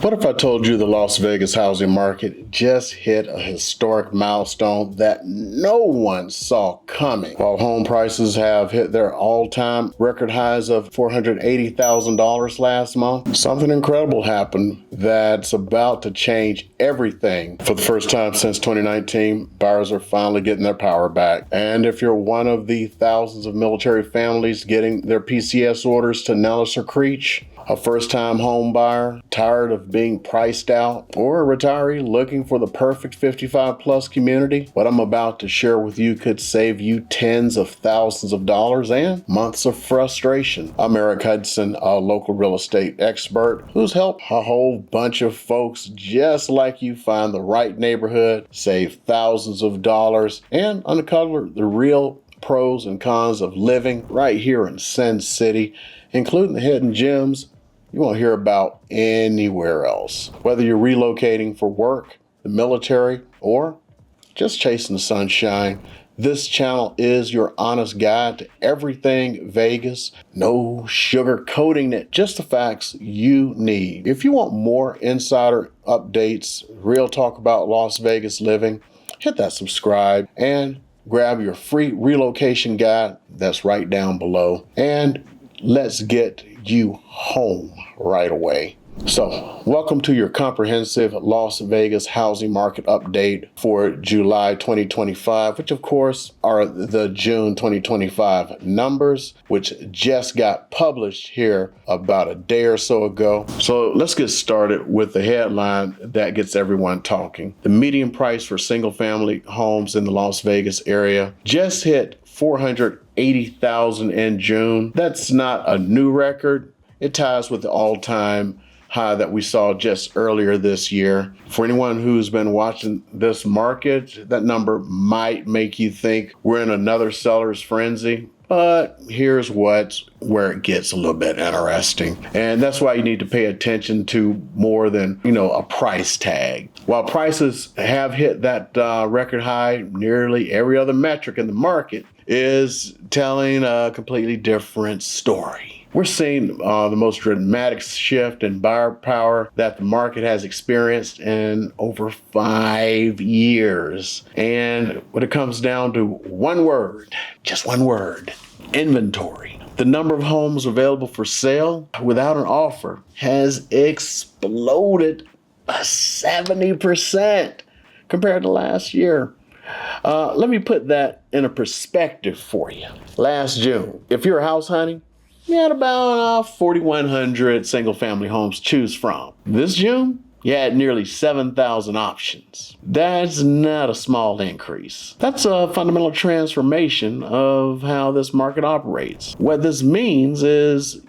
What if I told you the Las Vegas housing market just hit a historic milestone that no one saw coming? While home prices have hit their all-time record highs of $480,000 last month, something incredible happened that's about to change everything. For the first time since 2019, buyers are finally getting their power back. And if you're one of the thousands of military families getting their PCS orders to Nellis or Creech, a first-time home buyer tired of being priced out, or a retiree looking for the perfect 55-plus community, what I'm about to share with you could save you tens of thousands of dollars and months of frustration. I'm Eric Hudson, a local real estate expert who's helped a whole bunch of folks just like you find the right neighborhood, save thousands of dollars, and uncover the real pros and cons of living right here in Sin City, including the hidden gems you won't hear about anywhere else. Whether you're relocating for work, the military, or just chasing the sunshine, this channel is your honest guide to everything Vegas. No sugarcoating it, just the facts you need. If you want more insider updates, real talk about Las Vegas living, hit that subscribe and grab your free relocation guide that's right down below. And let's get you home right away. So, welcome to your comprehensive Las Vegas housing market update for July 2025, which of course are the June 2025 numbers, which just got published here about a day or so ago. So let's get started with the headline that gets everyone talking. The median price for single family homes in the Las Vegas area just hit $480,000 in June. That's not a new record. It ties with the all-time high that we saw just earlier this year. For anyone who's been watching this market, that number might make you think we're in another seller's frenzy. But here's where it gets a little bit interesting. And that's why you need to pay attention to more than, a price tag. While prices have hit that record high, nearly every other metric in the market is telling a completely different story. We're seeing the most dramatic shift in buyer power that the market has experienced in over 5 years. And when it comes down to one word, just one word, inventory. The number of homes available for sale without an offer has exploded by 70% compared to last year. Let me put that in a perspective for you. Last June, if you're house hunting, you had about 4,100 single-family homes to choose from. This June, you had nearly 7,000 options. That's not a small increase. That's a fundamental transformation of how this market operates. What this means is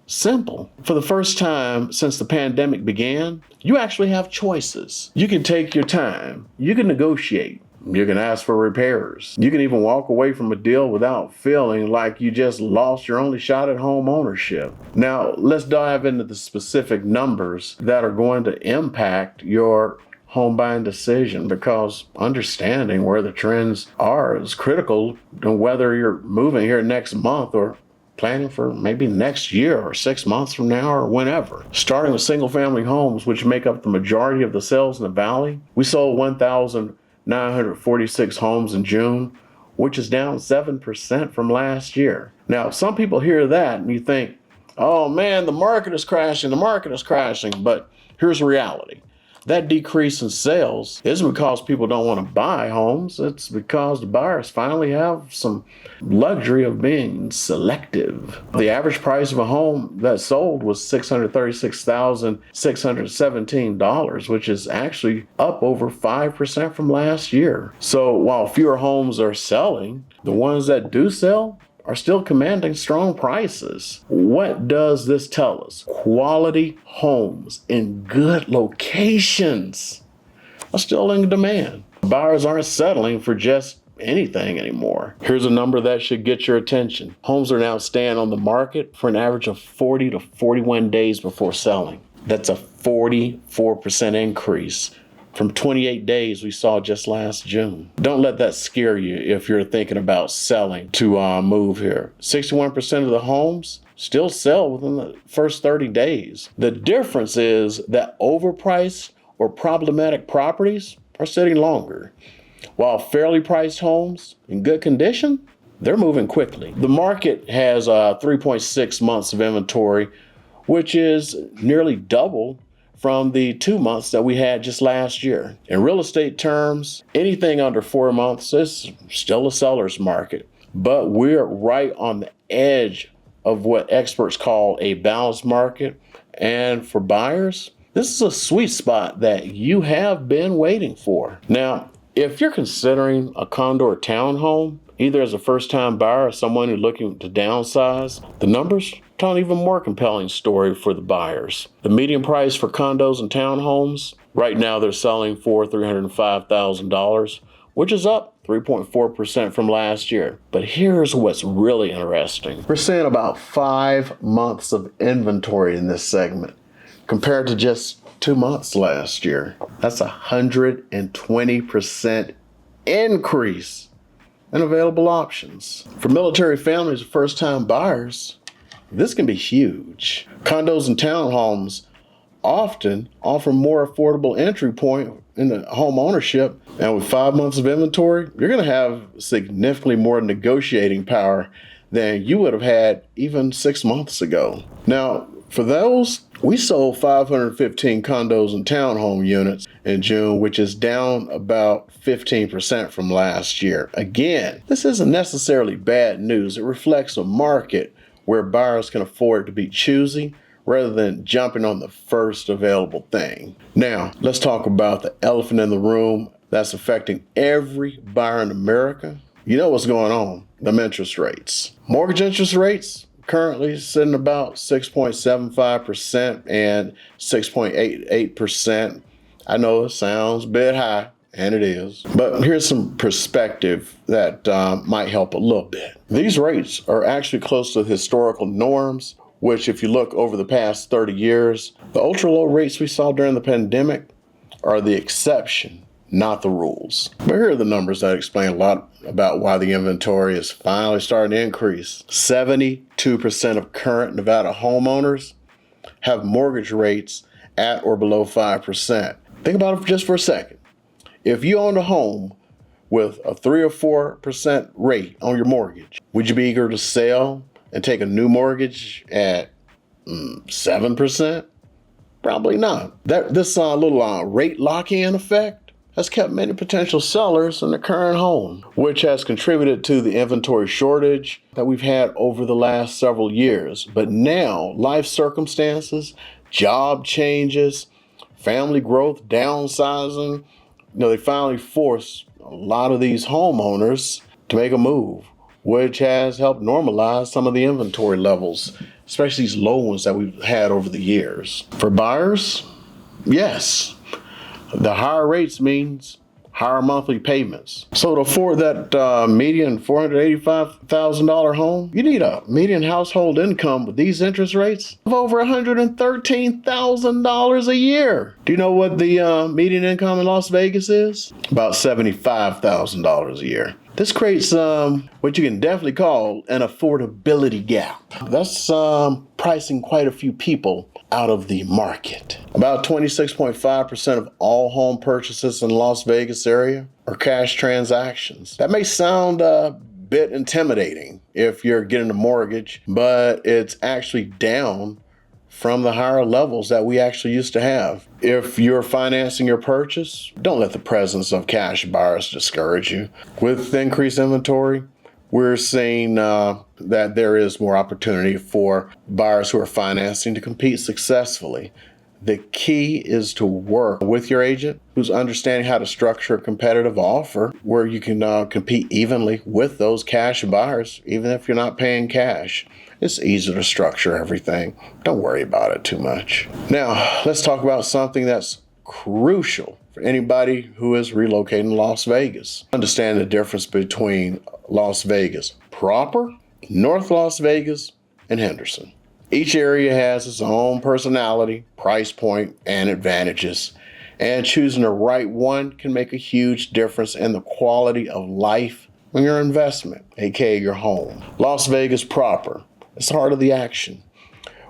simple. For the first time since the pandemic began, you actually have choices. You can take your time. You can negotiate. You can ask for repairs. You can even walk away from a deal without feeling like you just lost your only shot at home ownership. Now, let's dive into the specific numbers that are going to impact your home buying decision, because understanding where the trends are is critical to whether you're moving here next month or planning for maybe next year or 6 months from now or whenever. Starting with single family homes, which make up the majority of the sales in the Valley, we sold 1,946 homes in June, which is down 7% from last year. Now, some people hear that and you think, oh man, the market is crashing. But here's the reality. That decrease in sales isn't because people don't want to buy homes. It's because the buyers finally have some luxury of being selective. The average price of a home that sold was $636,617, which is actually up over 5% from last year. So while fewer homes are selling, the ones that do sell are still commanding strong prices. What does this tell us? Quality homes in good locations are still in demand. Buyers aren't settling for just anything anymore. Here's a number that should get your attention. Homes are now staying on the market for an average of 40 to 41 days before selling. That's a 44% increase from 28 days we saw just last June. Don't let that scare you if you're thinking about selling to move here. 61% of the homes still sell within the first 30 days. The difference is that overpriced or problematic properties are sitting longer, while fairly priced homes in good condition, they're moving quickly. The market has 3.6 months of inventory, which is nearly double from the 2 months that we had just last year. In real estate terms, anything under 4 months is still a seller's market, but we're right on the edge of what experts call a balanced market. And for buyers, this is a sweet spot that you have been waiting for. Now, if you're considering a condo or townhome, either as a first-time buyer or someone who's looking to downsize, the numbers tell an even more compelling story for the buyers. The median price for condos and townhomes, right now they're selling for $305,000, which is up 3.4% from last year. But here's what's really interesting. We're seeing about 5 months of inventory in this segment, compared to just 2 months last year. That's 120% increase in available options. For military families or first-time buyers, this can be huge. Condos and townhomes often offer more affordable entry point in the home ownership, and with 5 months of inventory, you're going to have significantly more negotiating power than you would have had even 6 months ago. Now, for those, we sold 515 condos and townhome units in June, which is down about 15% from last year. Again, this isn't necessarily bad news. It reflects a market where buyers can afford to be choosy rather than jumping on the first available thing. Now, let's talk about the elephant in the room that's affecting every buyer in America. You know what's going on, them interest rates. Mortgage interest rates currently sitting about 6.75% and 6.88%. I know it sounds a bit high, and it is, but here's some perspective that might help a little bit. These rates are actually close to historical norms, which if you look over the past 30 years, the ultra low rates we saw during the pandemic are the exception, not the rules. But here are the numbers that explain a lot about why the inventory is finally starting to increase. 72% of current Nevada homeowners have mortgage rates at or below 5%. Think about it just for a second. If you owned a home with a 3 or 4% rate on your mortgage, would you be eager to sell and take a new mortgage at 7%? Probably not. This little rate lock-in effect has kept many potential sellers in their current home, which has contributed to the inventory shortage that we've had over the last several years. But now, life circumstances, job changes, family growth, downsizing, they finally force a lot of these homeowners to make a move, which has helped normalize some of the inventory levels, especially these low ones that we've had over the years. For buyers, yes, the higher rates means higher monthly payments. So to afford that median $485,000 home, you need a median household income with these interest rates of over $113,000 a year. Do you know what the median income in Las Vegas is? About $75,000 a year. This creates what you can definitely call an affordability gap. That's pricing quite a few people out of the market. About 26.5% of all home purchases in the Las Vegas area are cash transactions. That may sound a bit intimidating if you're getting a mortgage, but it's actually down from the higher levels that we actually used to have. If you're financing your purchase, don't let the presence of cash buyers discourage you. With increased inventory, we're seeing that there is more opportunity for buyers who are financing to compete successfully. The key is to work with your agent who's understanding how to structure a competitive offer where you can compete evenly with those cash buyers, even if you're not paying cash. It's easy to structure everything. Don't worry about it too much. Now, let's talk about something that's crucial for anybody who is relocating to Las Vegas. Understand the difference between Las Vegas proper, North Las Vegas, and Henderson. Each area has its own personality, price point, and advantages. And choosing the right one can make a huge difference in the quality of life on your investment, aka your home. Las Vegas proper. It's the heart of the action.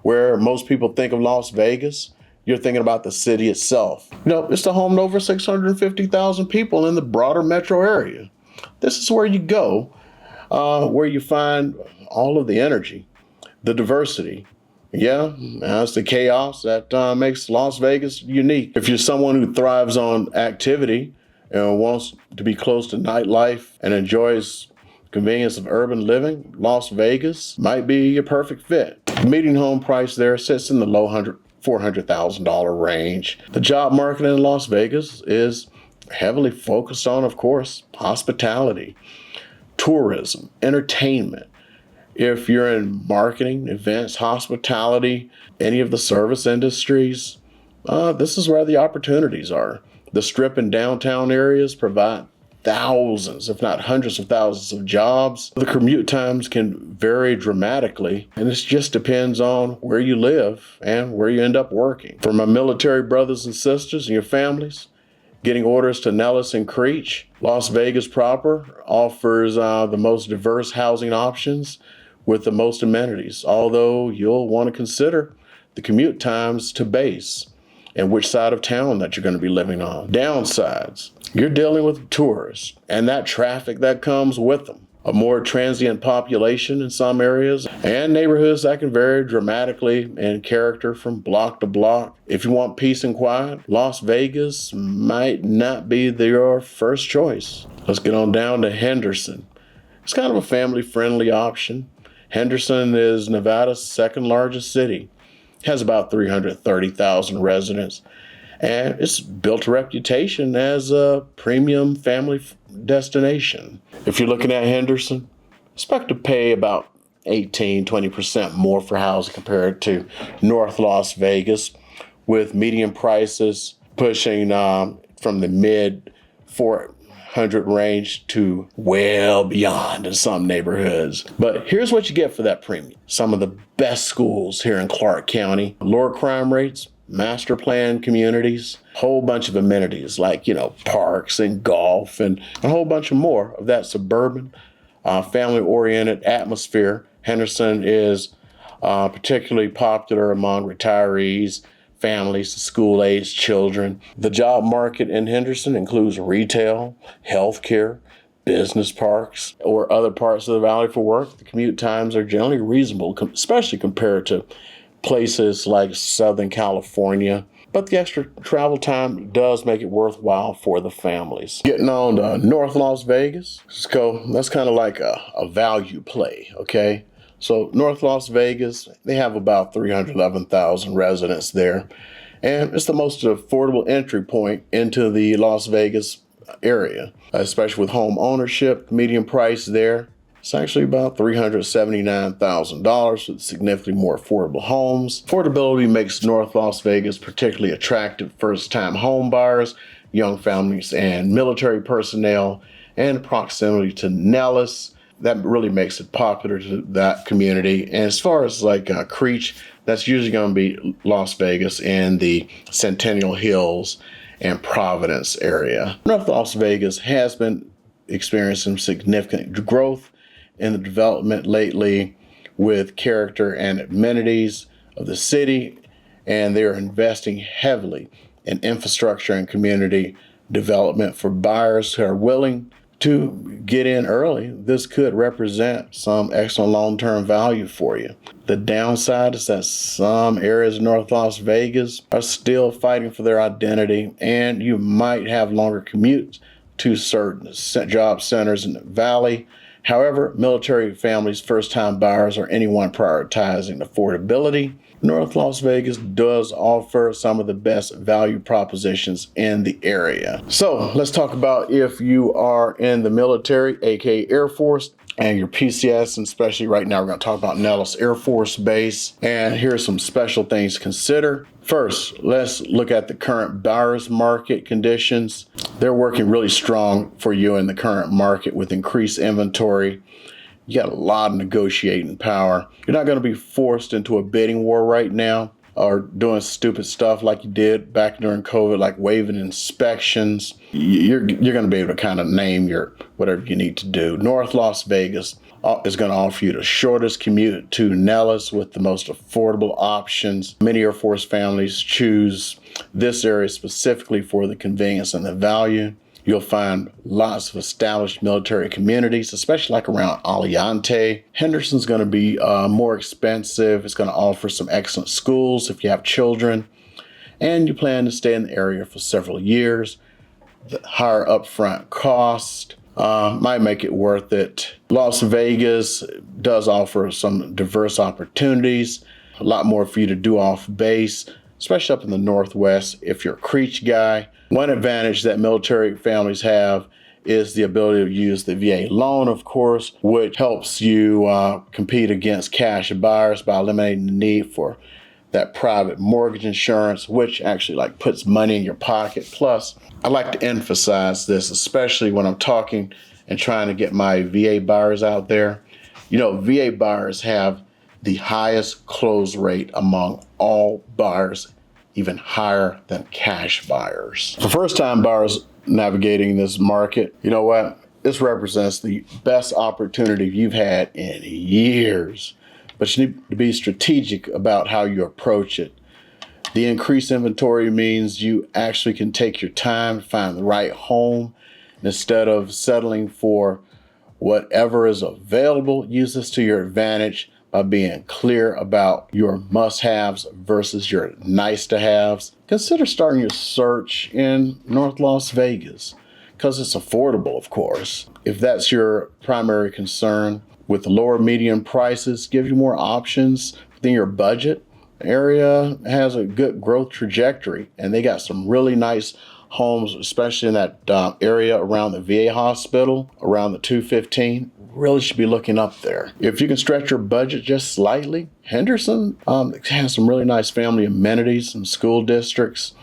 Where most people think of Las Vegas, you're thinking about the city itself. It's the home to over 650,000 people in the broader metro area. This is where you go, where you find all of the energy, the diversity. Yeah, that's the chaos that makes Las Vegas unique. If you're someone who thrives on activity and wants to be close to nightlife and enjoys convenience of urban living, Las Vegas might be your perfect fit. The median home price there sits in the low $400,000 range. The job market in Las Vegas is heavily focused on, of course, hospitality, tourism, entertainment. If you're in marketing, events, hospitality, any of the service industries, this is where the opportunities are. The Strip and downtown areas provide thousands, if not hundreds of thousands of jobs. The commute times can vary dramatically, and it just depends on where you live and where you end up working. For my military brothers and sisters and your families, getting orders to Nellis and Creech, Las Vegas proper offers the most diverse housing options with the most amenities, although you'll want to consider the commute times to base and which side of town that you're going to be living on. Downsides, you're dealing with tourists and that traffic that comes with them. A more transient population in some areas and neighborhoods that can vary dramatically in character from block to block. If you want peace and quiet, Las Vegas might not be your first choice. Let's get on down to Henderson. It's kind of a family-friendly option. Henderson is Nevada's second largest city. It has about 330,000 residents, and it's built a reputation as a premium family destination. If you're looking at Henderson, expect to pay about 18-20% more for housing compared to North Las Vegas, with median prices pushing from the mid 400 range to well beyond in some neighborhoods. But here's what you get for that premium. Some of the best schools here in Clark County, lower crime rates, master plan communities, whole bunch of amenities like, parks and golf and a whole bunch of more of that suburban, family-oriented atmosphere. Henderson is particularly popular among retirees, families, school-aged children. The job market in Henderson includes retail, healthcare, business parks, or other parts of the valley for work. The commute times are generally reasonable, especially compared to places like Southern California. But the extra travel time does make it worthwhile for the families. Getting on to North Las Vegas, that's kind of like a value play, okay? So North Las Vegas, they have about 311,000 residents there. And it's the most affordable entry point into the Las Vegas area, especially with home ownership. Median price there, it's actually about $379,000 with significantly more affordable homes. Affordability makes North Las Vegas particularly attractive first-time home buyers, young families, and military personnel, and proximity to Nellis. That really makes it popular to that community. And as far as Creech, that's usually going to be Las Vegas and the Centennial Hills and Providence area. North Las Vegas has been experiencing significant growth in the development lately with character and amenities of the city, and they're investing heavily in infrastructure and community development for buyers who are willing to get in early. This could represent some excellent long-term value for you. The downside is that some areas of North Las Vegas are still fighting for their identity, and you might have longer commutes to certain job centers in the valley. However, military families, first-time buyers, or anyone prioritizing affordability, North Las Vegas does offer some of the best value propositions in the area. So let's talk about if you are in the military, aka Air Force, and your PCS, and especially right now we're going to talk about Nellis Air Force Base. And here's some special things to consider. First, let's look at the current buyer's market conditions. They're working really strong for you in the current market with increased inventory. You got a lot of negotiating power. You're not going to be forced into a bidding war right now. are doing stupid stuff like you did back during COVID, like waiving inspections, you're going to be able to kind of name your whatever you need to do. North Las Vegas is going to offer you the shortest commute to Nellis with the most affordable options. Many Air Force families choose this area specifically for the convenience and the value. You'll find lots of established military communities, especially like around Aliante. Henderson's going to be more expensive. It's going to offer some excellent schools if you have children, and you plan to stay in the area for several years. The higher upfront cost might make it worth it. Las Vegas does offer some diverse opportunities, a lot more for you to do off base, especially up in the Northwest if you're a Creech guy. One advantage that military families have is the ability to use the VA loan, of course, which helps you compete against cash buyers by eliminating the need for that private mortgage insurance, which actually like puts money in your pocket. Plus, I like to emphasize this, especially when I'm talking and trying to get my VA buyers out there. You know, VA buyers have the highest close rate among all buyers, even higher than cash buyers. For first-time buyers navigating this market, you know what? This represents the best opportunity you've had in years. But you need to be strategic about how you approach it. The increased inventory means you actually can take your time to find the right home. Instead of settling for whatever is available, use this to your advantage by being clear about your must-haves versus your nice-to-haves. Consider starting your search in North Las Vegas because it's affordable, of course. If that's your primary concern, with the lower median prices, give you more options within your budget. The area has a good growth trajectory, and they got some really nice homes, especially in that area around the VA hospital, around the 215. Really should be looking up there. If you can stretch your budget just slightly, Henderson has some really nice family amenities and school districts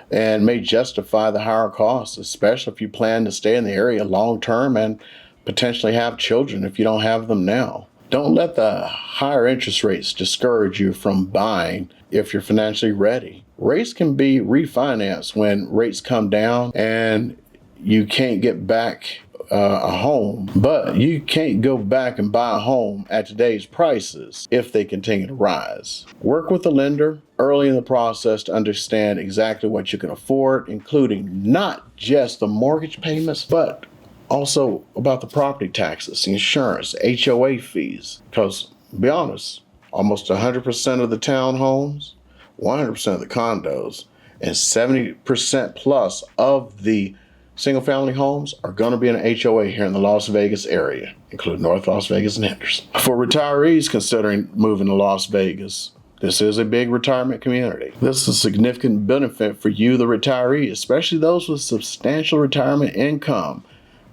and may justify the higher costs, especially if you plan to stay in the area long term and potentially have children if you don't have them now. Don't let the higher interest rates discourage you from buying if you're financially ready. Rates can be refinanced when rates come down and you can't get back a home, but you can't go back and buy a home at today's prices if they continue to rise. Work with the lender early in the process to understand exactly what you can afford, including not just the mortgage payments, but also about the property taxes, insurance, HOA fees. Because, to be honest, almost 100% of the townhomes, 100% of the condos, and 70% plus of the single-family homes are going to be in an HOA here in the Las Vegas area, including North Las Vegas and Henderson. For retirees considering moving to Las Vegas, this is a big retirement community. This is a significant benefit for you, the retiree, especially those with substantial retirement income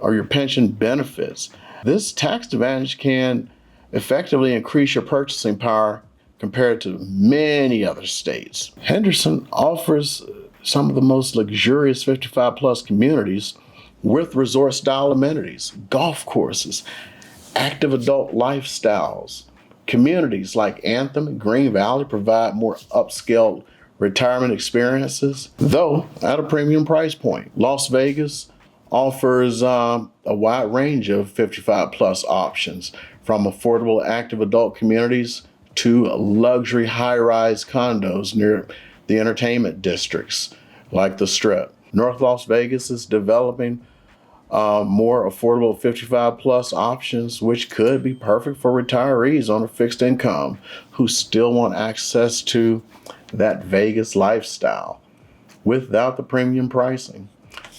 or your pension benefits. This tax advantage can effectively increase your purchasing power compared to many other states. Henderson offers some of the most luxurious 55 plus communities with resort style amenities, golf courses, active adult lifestyles. Communities like Anthem and Green Valley provide more upscale retirement experiences, though at a premium price point. Las Vegas offers a wide range of 55 plus options, from affordable active adult communities to luxury high-rise condos near the entertainment districts like the Strip. North Las Vegas is developing more affordable 55 plus options, which could be perfect for retirees on a fixed income who still want access to that Vegas lifestyle without the premium pricing.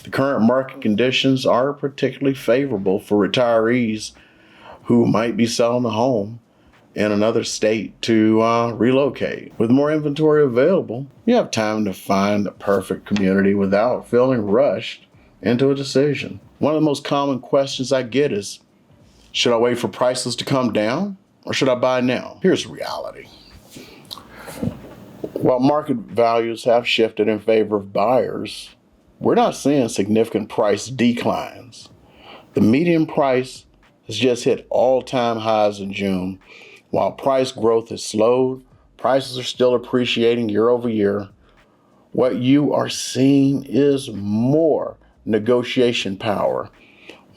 The current market conditions are particularly favorable for retirees who might be selling a home in another state to relocate. With more inventory available, you have time to find the perfect community without feeling rushed into a decision. One of the most common questions I get is, should I wait for prices to come down or should I buy now? Here's the reality. While market values have shifted in favor of buyers, we're not seeing significant price declines. The median price has just hit all-time highs in June. While price growth has slowed, Prices are still appreciating year over year. What you are seeing is more negotiation power,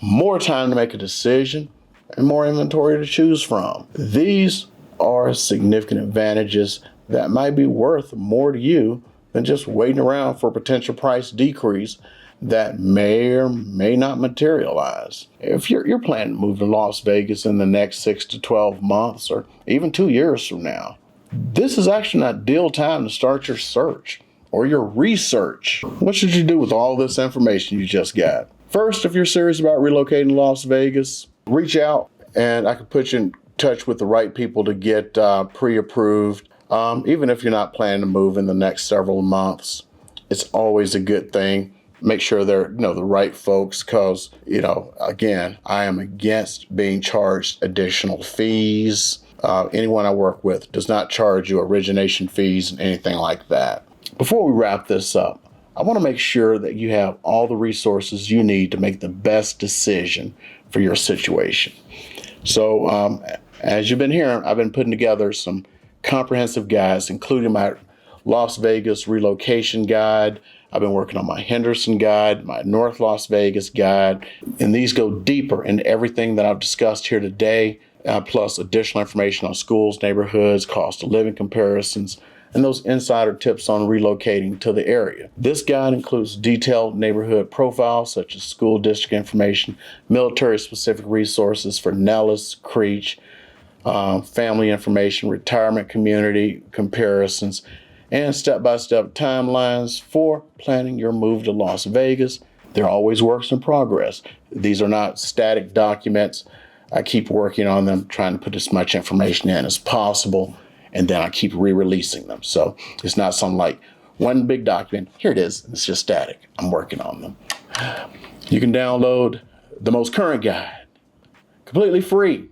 more time to make a decision, and more inventory to choose from. These are significant advantages that might be worth more to you than just waiting around for a potential price decrease that may or may not materialize. If you're planning to move to Las Vegas in the next 6 to 12 months or even 2 years from now, this is actually an ideal time to start your search or your research. What should you do with all this information you just got? First, if you're serious about relocating to Las Vegas, reach out and I can put you in touch with the right people to get pre-approved. Even if you're not planning to move in the next several months, it's always a good thing. Make sure they're the right folks, because again, I am against being charged additional fees. Anyone I work with does not charge you origination fees and anything like that. Before we wrap this up, I want to make sure that you have all the resources you need to make the best decision for your situation. So as you've been hearing, I've been putting together some comprehensive guides, including my Las Vegas relocation guide. I've been working on my Henderson guide, my North Las Vegas guide, and these go deeper into everything that I've discussed here today, plus additional information on schools, neighborhoods, cost of living comparisons, and those insider tips on relocating to the area. This guide includes detailed neighborhood profiles such as school district information, military-specific resources for Nellis, Creech, family information, retirement community comparisons, and step-by-step timelines for planning your move to Las Vegas. They're always works in progress. These are not static documents. I keep working on them, trying to put as much information in as possible, and then I keep re-releasing them. So it's not something like one big document, here it is, it's just static. I'm working on them. You can download the most current guide, completely free.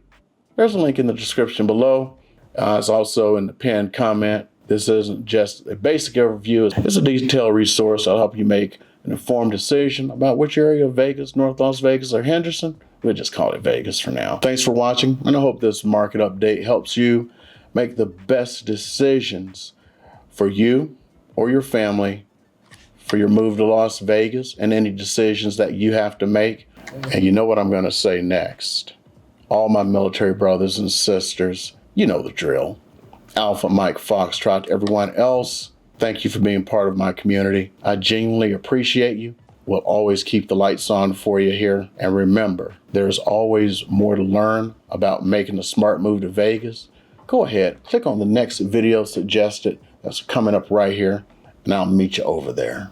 There's a link in the description below. It's also in the pinned comment. This isn't just a basic overview. It's a detailed resource that'll help you make an informed decision about which area of Vegas, North Las Vegas, or Henderson. We'll just call it Vegas for now. Thanks for watching, and I hope this market update helps you make the best decisions for you or your family for your move to Las Vegas and any decisions that you have to make. And you know what I'm going to say next. All my military brothers and sisters, you know the drill. Alpha Mike Foxtrot, everyone else, thank you for being part of my community. I genuinely appreciate you. We'll always keep the lights on for you here. And remember, there's always more to learn about making a smart move to Vegas. Go ahead, click on the next video suggested that's coming up right here, and I'll meet you over there.